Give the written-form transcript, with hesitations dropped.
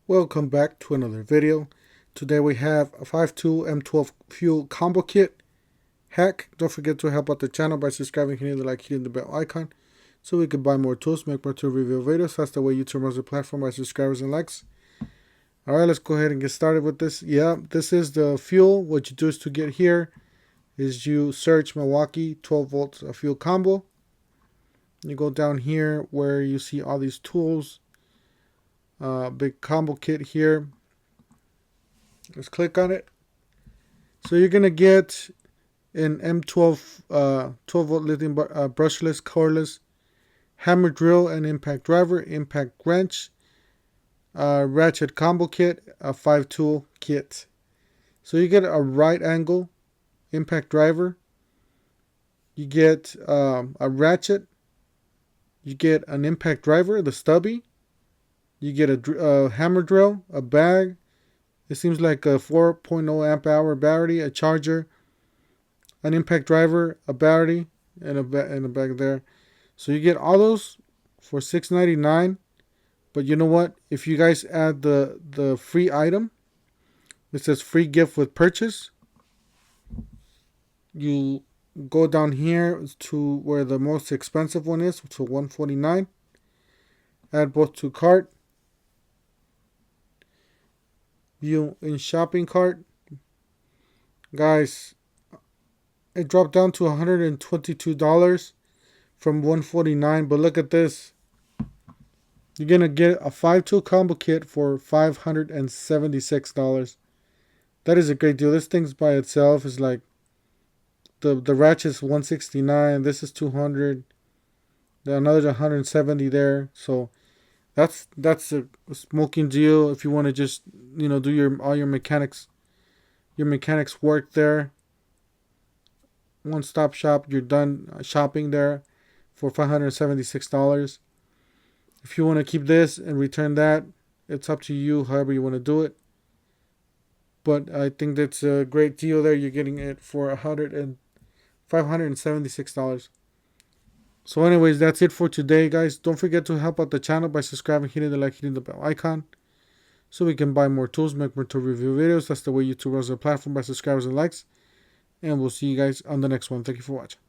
Welcome back to another video. Today we have a 5.2 M12 fuel combo kit hack. Don't forget to help out the channel by subscribing, hitting the like, hitting the bell icon so we can buy more tools, make more tool review videos. That's the way YouTube runs the platform, by subscribers and likes. Alright, let's go ahead and get started with this. Yeah, this is the fuel. What you do is to get here is you search Milwaukee 12 volts fuel combo. You go down here where you see all these tools. Big combo kit here. Let's click on it. So you're gonna get an M12 12 volt lithium brushless, cordless hammer drill and impact driver, impact wrench, ratchet combo kit, a 5 tool kit. So you get a right angle impact driver, you get a ratchet, you get an impact driver, the stubby. You get a hammer drill, a bag. It seems like a 4.0 amp hour battery, a charger, an impact driver, a battery, and a bag there. So you get all those for $6.99. But you know what? If you guys add the free item, it says free gift with purchase. You go down here to where the most expensive one is, so $149. Add both to cart. View in shopping cart. Guys, it dropped down to $122 from $149. But look at this. You're gonna get a 5 tool combo kit for $576. That is a great deal. This thing's by itself is like the ratchet's $169. This is $200. Another $170 there. So that's a smoking deal if you want to just, you know, do all your mechanics work there. One-stop shop. You're done shopping there for $576. If you want to keep this and return that, it's up to you, however you want to do it. But I think that's a great deal there. You're getting it for $576. So anyways, that's it for today, guys. Don't forget to help out the channel by subscribing, hitting the like, hitting the bell icon so we can buy more tools, make more tool review videos. That's the way YouTube runs our platform, by subscribers and likes. And we'll see you guys on the next one. Thank you for watching.